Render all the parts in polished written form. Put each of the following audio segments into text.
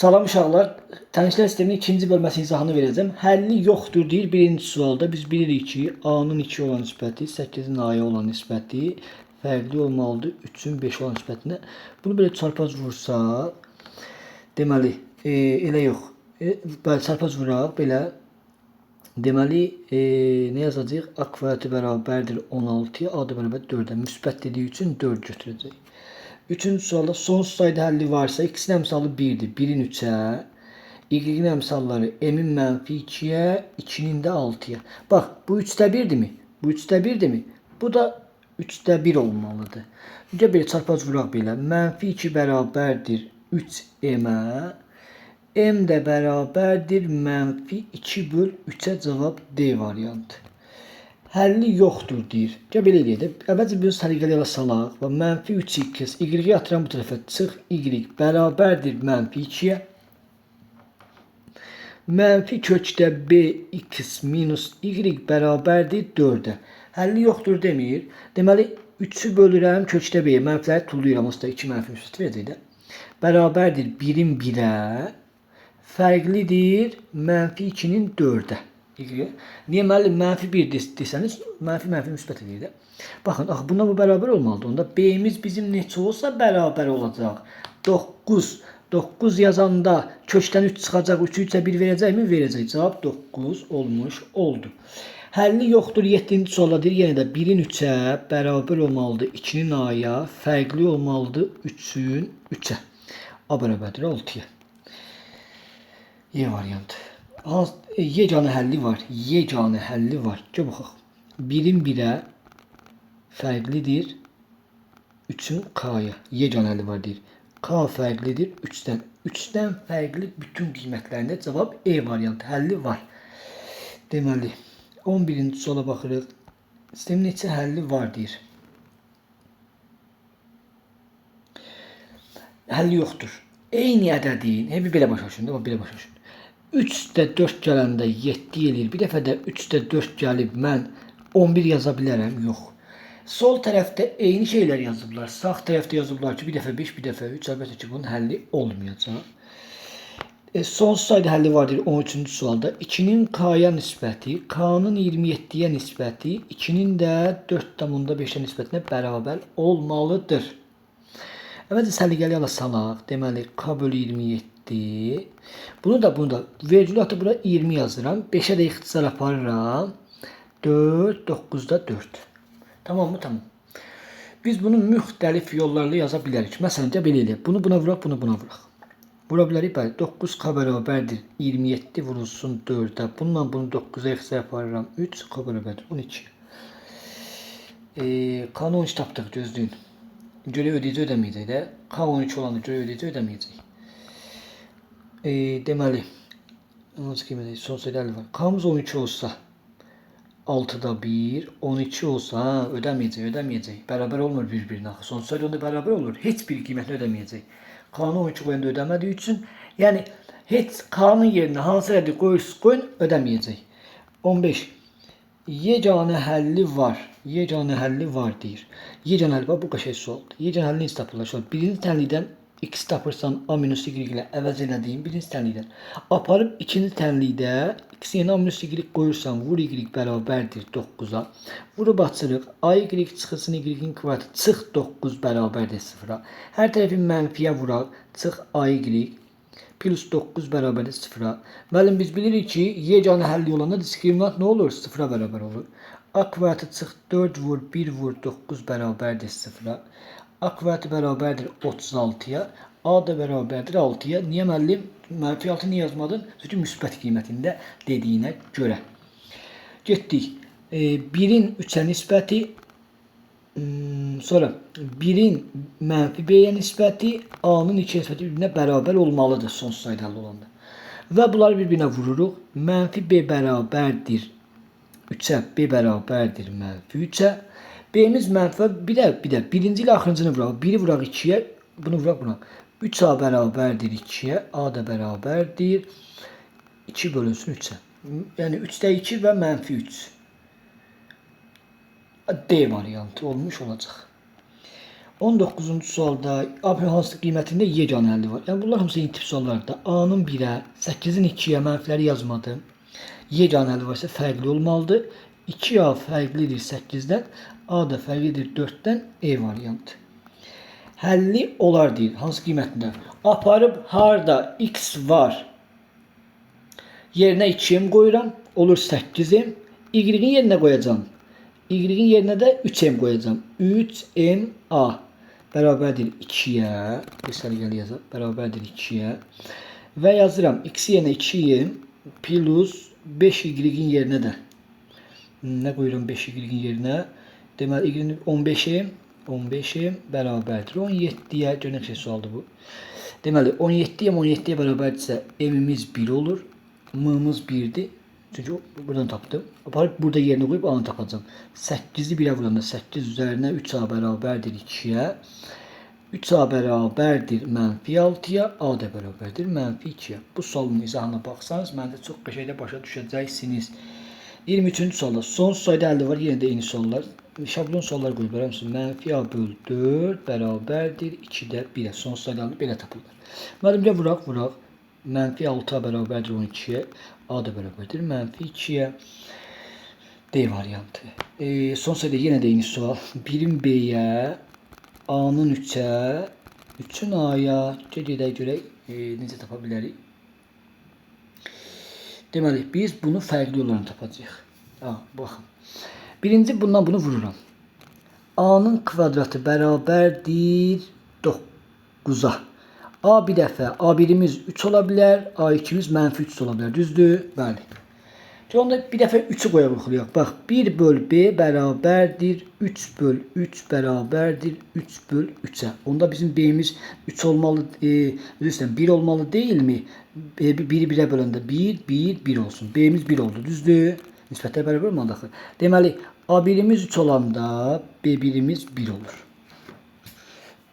Salam uşaqlar, tanışlar sisteminin ikinci bölməsi izahını verəcəm. Həlli yoxdur deyir birinci sualda. Biz bilirik ki, A-nın 2 olan nisbəti, 8-in A-ya olan nisbəti fərqli olmalıdır 3-ün 5 olan nisbətinə. Bunu belə çarpaz vursaq, deməli, elə yox. Bəli, çarpaz vuraq, belə. Deməli, nə yazacağıq? A kvadratı bərabərdir 16-ya, A da bərabər 4-ə. Müsbət dediyi üçün 4 götürəcək. Üçüncü sualda sonsuz sayda həlli varsa x'in əmsalı 1'dir. 1'in 3'ə, y'in əmsalları m'in mənfi 2'yə, 2'nin də 6'ya. Bax, bu 3'də 1'dir mi? Bu 3'də 1'dir mi? Bu da 3'də 1 olmalıdır. Necə belə çarpaz vuraq belə. Mənfi 2 bərabərdir 3m'ə. M də bərabərdir mənfi 2 böl 3'ə cavab D variantı. Həlli yoxdur deyir. Gəl belə eləyək də. Əvvəlcə bir səliqəli yola salaq və mənfi 3x, y-i atıran bu tərəfə çıx, y bərabərdir mənfi 2'yə. Mənfi kökdə bx minus y bərabərdir 4'ə. Həlli yoxdur demir. Deməli, 3'ü bölürəm kökdə b-yə. Mənfiləri tulluyuram. Aslında 2 mənfi müsbət verəcək də. Bərabərdir 1'in 1'ə. Fərqlidir mənfi 2'nin 4'ə. Niye müəllim mənfi 1 desəniz, mənfi müsbət edir də. Baxın, bununla bu bərabər olmalıdır. Onda b'miz bizim neçə olsa bərabər olacaq. 9. 9 yazanda kökdən 3 çıxacaq. 3'ü 3'ə 1 verəcəkmi? Verəcək. Cavab 9 olmuş oldu. Həlli yoxdur 7-ci sualda deyir. Yenə də 1'in 3'ə bərabər olmalıdır 2'nin a'ya. Fərqli olmalıdır 3'ün 3'ə. A bərabərdir 6'ya. Y variantı. Yeganə həlli var. Yeganə həlli var. Gəl baxaq. 1'in 1'ə fərqlidir 3'ün k'ya. Yeganə həlli var deyir. K fərqlidir 3'dən. 3'dən fərqli bütün qiymətlərində cavab E variantı həlli var. Deməli, 11-ci suala baxırıq. Sistemin neçə həlli var deyir. Həlli yoxdur. Eyni ədədin, bir belə başa düşün, belə başa düşün. 3'də 4 gələndə 7 eləyir. Bir dəfə də 3'də 4 gəlib mən 11 yaza bilərəm? Yox. Sol tərəfdə eyni şeylər yazıblar. Sağ tərəfdə yazıblar ki, bir dəfə 5, bir dəfə 3. Əlbəttə ki, bunun həlli olmayacaq. Sonsuz sayda həlli vardır 13-cü sualda. 2'nin k'ya nisbəti, k'nın 27'yə nisbəti, 2'nin də 4,5'ə nisbətinə bərabər olmalıdır. Əvvəlcə səliqəli yola salaq. Deməli, k bölü 27. Bunu da vergül atı bura 20 yazıram. 5'ə də ixtisar aparıram. 4, 9'da 4. Tamam mı? Tamam. Biz bunu müxtəlif yollarla yaza bilərik. Məsələn, belə eləyək. Bunu buna vuraq, bunu buna vuraq. Vura bilərik. Bəli, 9k bərabərdir 27 vurulsun 4'ə. Bununla bunu 9'a ixtisar aparıram. 3, k bərabərdir 12. K-nı 13 tapdıq, gözləyin. Görə ödəyici ödəməyəcək də. K 12 olanı görə ödəyici ödəməyəcək. Deməli, son sayda həlli var. K'mız 12 olsa 6'da 1, 12 olsa ödəməyəcək. Bərabər olmur bir-birinə. Son sayda onda bərabər olur. Heç bir qiymətini ödəməyəcək. K'nı 12 qoyanda ödəmədiyi üçün, yəni heç K'nın yerinə hansı ədədi qoyun ödəməyəcək. 15. Yeganə həlli var. Yeganə həlli var deyir. Yeganə həlli var. Bu qəşəng sualdır. Yeganə həlli necə tapırlar? Birinci tənlikdən x tapırsan a minus y ilə əvəz elədiyim birinci tənlikdən. Aparıb ikinci tənlikdə x yerine a minus y qoyursan, vur y bərabərdir 9'a. Vurub açırıq. A y çıxılsın y-in kvadratı çıx 9 bərabərdir 0'a. Hər tərəfi mənfiyə vuraq. Çıx a y plus 9 bərabərdir 0'a. Müəllim biz bilirik ki, yeganə həlli olanda diskriminant nə olur? 0'a bərabər olur. A kvadratı çıx 4 vur 1 vur 9 bərabərdir 0'a. A kvadratı bərabərdir 36'ya. A da bərabərdir 6'ya. Niyə müəllim? Mənfi 6 niyə yazmadın? Çünki müsbət qiymətində dediyinə görə. Getdik. 1'in 3'ə nisbəti, sonra 1'in mənfi b-yə nisbəti, a-nın 2'yə nisbəti bir-birinə bərabər olmalıdır sonsuz sayda həlli olanda. Və bunları bir-birinə vururuq. Mənfi b bərabərdir 3'ə, b bərabərdir mənfi 3'ə. B'miz mənfi bir də birinci ilə axırıncını vuraq. 1'i vuraq 2'yə, bunu vuraq buna. 3a bərabərdir 2'yə, a da bərabərdir 2 bölünsün 3'ə. Yəni 3'də 2 və mənfi 3. D variantı olmuş olacaq. 19-cu sualda A hansı qiymətində yeganə həlli var. Yəni bunlar hamısı eyni tip suallardır. A-nın 1-ə, 8-in 2-yə mənfiləri yazmadım. Yeganə həlli varsa fərqli olmalıdır. 2A fərqlidir 8-dən, A da fərqlidir 4-dən, E variantı. Həlli olar deyil. Hansı qiymətində? Aparıb harda x var yerinə 2m qoyuram, olur 8m. Y-in yerinə qoyacağım. Y-in yerinə də 3m qoyacağım. 3ma bərabərdir 2-yə. Göstərgəli yazaq. Bərabərdir 2-yə. Və yazıram. X yerinə 2m plus 5y-in yerinə də. Nə qoyuram 5y-in yerinə? Deməli, y-in 15m. 15m bərabərdir 17-yə. Görünək şey sualdır bu. Deməli, 17-yə 17-yə bərabərdirsə m-imiz 1 olur. M-imiz 1'dir. Çünki buradan tapdım. Aparıb burada yerinə qoyub A-nı tapacağım. 8'i 1'ə vuranda 8 üzərinə 3A bərabərdir 2-yə. 3A bərabərdir mənfi 6-ya. A da bərabərdir mənfi 2-yə. Bu sualın izahına baxsanız, məndə çox qəşənglə başa düşəcəksiniz. 23-cü sualda son sayda əldə var. Yenə də eyni suallar. Şablon suallar qoyublar. Mənfi A bölü 4 bərabərdir 2-də 1-ə. Son sayda əldə belə tapılır. Müəllimcə vuraq. Mənfi 6-a bərabərdir 12-yə. A da bərabərdir mənfi 2-yə. D variantı. Son sayda yenə də eyni sual. 1-in B-yə, A-nın 3-ə, 3-ün A-ya. Gedək görək necə tapa bilərik. Deməli, biz bunu fərqli olaraq tapacağıq. Baxın. Birinci bundan bunu vururam. A-nın kvadratı bərabərdir 9-a. A bir dəfə, A1'imiz 3 ola bilər, A2'miz mənfi 3 ola bilər. Düzdür? Bəli. Onda bir dəfə 3'ü qoyaq. Bax, 1 böl B bərabərdir 3 böl 3 bərabərdir 3 böl 3'ə. Onda bizim B'miz 3 olmalı, 1 olmalı deyilmi? 1'i 1'ə böləndə 1 olsun. B'miz 1 oldu. Düzdür? Nisbətlər bərabər olmalı axı. Deməli, A1'imiz 3 olanda B1'imiz 1 olur.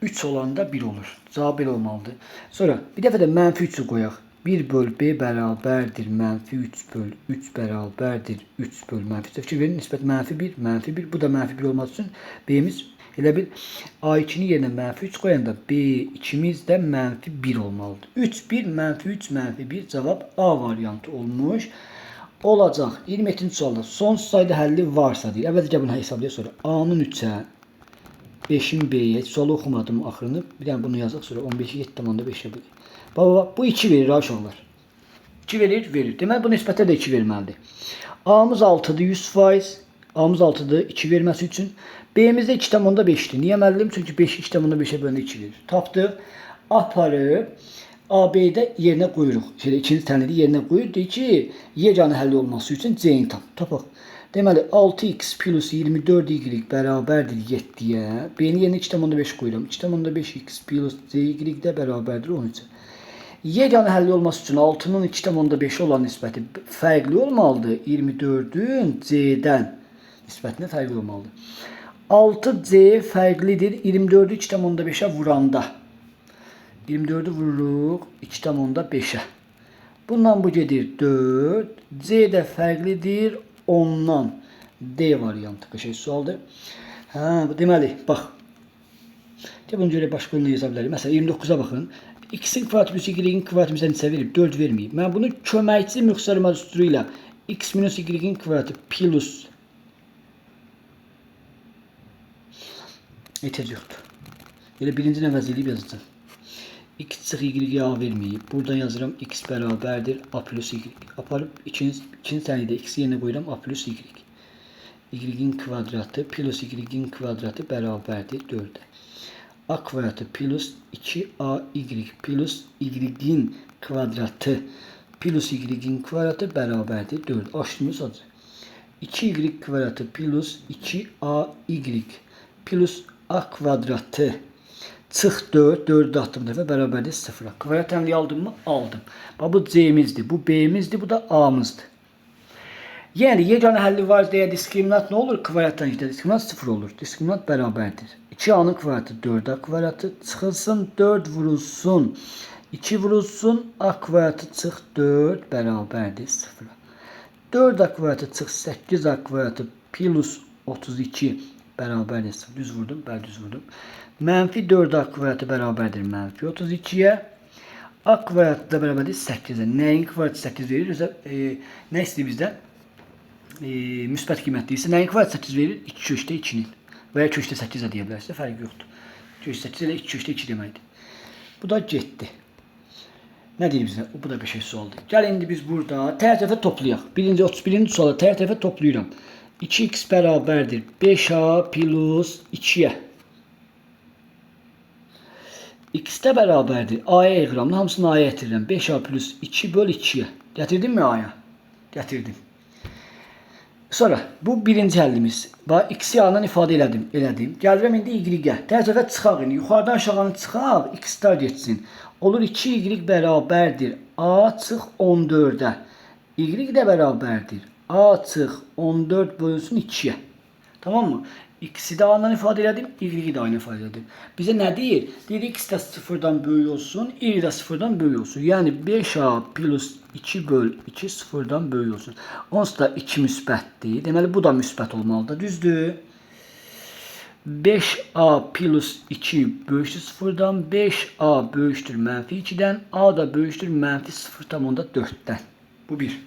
3 olanda 1 olur. Cavab belə olmalıdır. Sonra bir dəfə də mənfi 3'ü qoyaq. 1 böl B bərabərdir mənfi 3 böl 3 bərabərdir 3 böl mənfi 3. Fikir verin, nisbət mənfi 1, mənfi 1. Bu da mənfi 1 olması üçün B'miz elə bil A2'nin yerinə mənfi 3 qoyanda B2'miz də mənfi 1 olmalıdır. 3, 1, mənfi 3, mənfi 1. Cavab A variantı olmuş. Olacaq. 27-ci sualda son sayda həlli varsa deyir. Əvvəlcə bunu hesablayaq sonra. A-nın 3'ə 5'in B'ye, sualı okumadım axırını. Bir dənə bunu yazaq, sonra 15'i 7,5'ə bölək. Baba, bu 2 verir uşaqlar. 2 verir. Deməli, bu nisbətə də 2 verməlidir. A'mız 6'dır 100%. A'mız 6'dır 2 verməsi üçün. B'miz də 2,5'dir. Niyə müəllim? Çünki 5'i 2,5'ə böləndə 2 verir. Tapdıq. Aparıb AB'də yerinə qoyuruq. Şöyle ikinci tənəli yerinə qoyur. Deyir ki, yeganə həlli olması üçün C-ni tapaq. Deməli, 6x plus 24y bərabərdir 7-yə. B-ni yerinə 2,5 qoyuram. 2,5x plus cy də bərabərdir 13-ə. Yeganə həlli olması üçün 6'nın 2,5 olan nisbəti fərqli olmalıdır. 24'ün C-dən nisbətinə fərqli olmalıdır. 6C fərqlidir 24'ü 2,5'ə vuranda. 24'ü vururuq 2,5'ə. Bundan bu gedir 4. C də fərqlidir 10'dan. D variantı qəşəng sualdır. Deməli, bax. Bunu görə başqa yolunu yaza bilərik. Məsələn, 29'a baxın. X-in kvadratı plus Y-in kvadratı bizə neçə verib? 4 verməyib. Mən bunu köməkçi müxtəsar üstü ilə X minus Y-in kvadratı plus ehtiyac yoxdur. Elə birinci əvəz edib yazacağım. X çıx Y A verməyib. Buradan yazıram X bərabərdir A plus Y. Aparıb ikinci tənədə X yerinə qoyuram A plus Y. Y-in kvadratı plus Y-in kvadratı bərabərdir 4'ə. A kvadratı plus 2AY plus Y-in kvadratı plus Y-in kvadratı bərabərdir 4. Açdığımız sadəcə. 2Y kvadratı plus 2AY plus A kvadratı çıx 4, 4'ü attım dəfə bərabərdir 0'a. Kvadrat təmliyi aldım mı? Aldım. Bu C'mizdir, bu B'mizdir, bu da A'mızdır. Yəni, yeganə həlli var deyə diskriminant nə olur? Kvadratdan gidə diskriminant 0 olur. Diskriminant bərabərdir. 2A'nın kvadratı 4A kvadratı çıxılsın, 4 vurulsun, 2 vurulsun, A kvadratı çıx 4 bərabərdir 0'a. 4A kvadratı çıx 8A kvadratı plus 32 bərabərdir 0. Düz vurdum, bəli düz vurdum. Mənfi 4a kvadratı bərabərdir mənfi 32-yə. A kvadratı da bərabərdir 8-ə. Nəyin kvadratı 8 verir? Nə istəyir bizdən? Müsbət qiymətli isə nəyin kvadratı 8 verir? 2 köşdə 2-nin. Və ya köşdə 8-ə deyə bilərsiniz. Fərqi yoxdur. Köşdə 8 ilə 2 köşdə 2 deməkdir. Bu da getdi. Nə deyir bizə? Bu da bir şey sualdır. Gəl indi biz burada hər tərəfə toplayaq. 31-ci suala hər tərəfə toplayıram. 2x bərabərdir 5a plus 2-yə. X də bərabərdir a-ya yığıram. Hamısını a-ya gətirirəm. 5a plus 2 böl 2-yə. Gətirdim mi a-ya? Gətirdim. Sonra bu birinci həllimiz. Bax x-i a-dan ifadə elədim. Gəlirəm indi y-ə. Tərəfə çıxaq indi. Yuxarıdan aşağıya çıxaq. X-dar getsin. Olur 2y bərabərdir a çıx 14-ə. Y də bərabərdir a çıx 14 bölünsün 2-yə. Tamam mı? X'i də a-dan ifadə elədim, y-i də a-dan ifadə elədim. Bizə nə deyir? Deyir x də 0-dan böyük olsun, y də 0-dan böyük olsun. Yəni 5a plus 2 böl 2 0-dan böyük olsun. Onsuz da 2 müsbətdir. Deməli bu da müsbət olmalıdır. Düzdür? 5a plus 2 böyükdür 0-dan, 5a böyükdür mənfi 2-dən, a da böyükdür mənfi 0,4-dən. Bu 1.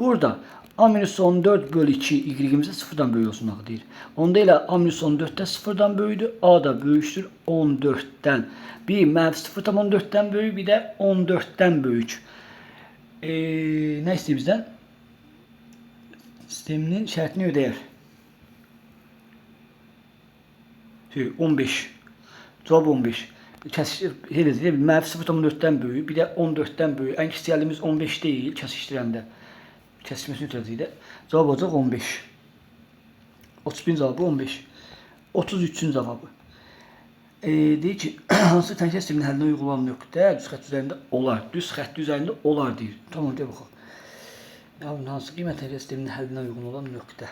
Burada A-14 bölü 2 y-imizə 0-dan böyük olsun deyir. Onda elə A-14 də 0-dan böyükdür, a da böyükdür 14-dən. Bir mənfi 0,4-dən böyük, bir də 14-dən böyük. Nə istəyir bizdən? Sisteminin şərtini ödəyər. 15. Cavab 15. Mənfi 0,4-dən böyük, bir də 14-dən böyük. Ən kiçik əlimiz 15 deyil, kəsişdirəndə. Kəsilməsini ötürəcəkdə. Cavab olacaq 15. 31-ci cavabı 15. 33-cü cavabı. Deyir ki, hansı tənkəs sisteminin həllinə uygulanan nöqtə düz xətt üzərində olar. Düz xətt üzərində olar deyir. Tamam, deyə baxaq. Hansı qiymət tənkəs sisteminin həllinə uyğun olan nöqtə?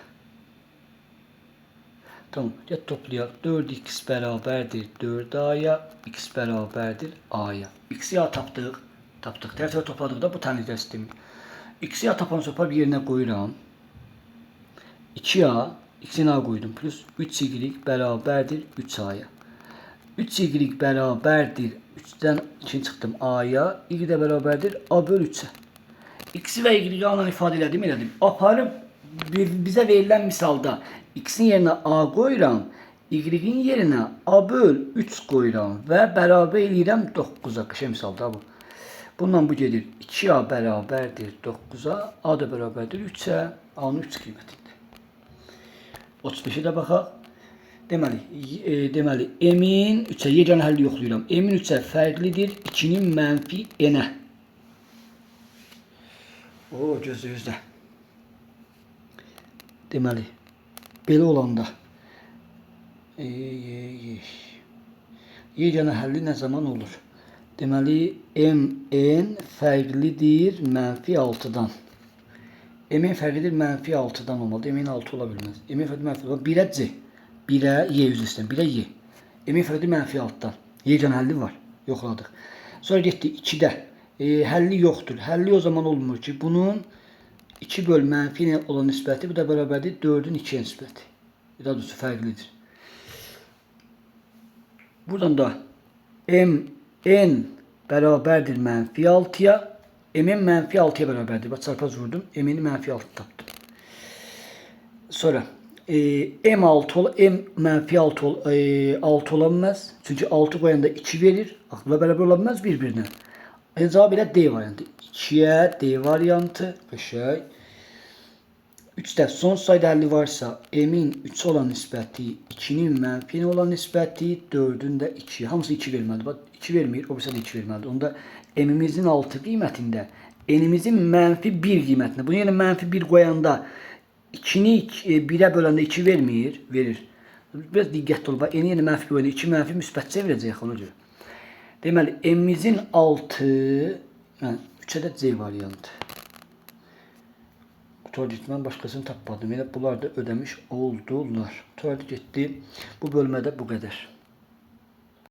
Tamam, gəl toplayaq. 4x bərabərdir 4a-ya, x bərabərdir a-ya. X-i a tapdıq. Tərəfə topladıqda bu tənkəs sistemi. X-i a tapan sonra bir yerinə qoyuram. 2a, x-in a qoydum. Plus 3y bərabərdir 3a-ya. 3y bərabərdir 3-dən 2 çıxdım a-ya. Y də bərabərdir a böl 3-ə. X-i və y-i a-dan ifadə elədim. Aparıb bizə verilən misalda x-in yerinə a qoyuram. Y-in yerinə a böl 3 qoyuram. Və bərabər eləyirəm 9-a. Qəşəng misalda bu. Bundan bu gedir. 2a bərabərdir 9-a, a da bərabərdir 3-ə, a-nın 3 qiymətində. 35-ə də baxaq. Deməli, m-in 3-ə, yeganə həlli yoxlayıram. M-in 3-ə fərqlidir 2-nin mənfi n-ə. Gözlə. Deməli, belə olanda yeganə həlli nə zaman olur? Deməli, mn fərqlidir mənfi 6-dan. Mn fərqlidir mənfi 6-dan olmalıdır. Mn 6 ola bilməz. Mn fərqlidir mənfi 6-dan. 1-ə c. 1-ə y üzr istəyirəm. 1-ə y. Mn fərqlidir mənfi 6-dan. Yeganə həlli var. Yoxladıq. Sonra getdi 2-də. Həlli yoxdur. Həlli o zaman olmur ki, bunun 2 böl mənfi ilə olan nisbəti, bu da bərabərdir 4-ün 2-yə nisbəti. Daha doğrusu fərqlidir. Buradan da n bərabərdir mənfi 6-ya. M-in mənfi 6-ya bərabərdir. Bax, çarpaz vurdum. M-in mənfi 6 tapdım. Sonra m mənfi 6 ola bilməz. Çünki 6 qoyanda 2 verir. Və bərabər ola bilməz bir-birinə. Cavab elə D variantı. 2-yə D variantı. Qəşəng. 3-də son sayda həlli varsa, m-in 3 olan nisbəti, 2-nin mənfi olan nisbəti, 4-ün də 2. Hamısı 2 verməlidir. Bax, 2 vermir, o birisi də 2 verməlidir. Onda m-imizin 6 qiymətində, n-imizin mənfi 1 qiymətində. Bunu yəni mənfi 1 qoyanda, 2-ni 1-ə böləndə 2 vermir, verir. Biraz diqqətli ol. Bax, n yəni mənfi 1 qoyanda 2 mənfi müsbətcə verəcək ona görə. Deməli, m-imizin 6, 3-ə də C variantı. Mən başqasını tapmadım. Yəni bunlar da ödəmiş oldular. Tutardı getdi. Bu bölmədə bu qədər.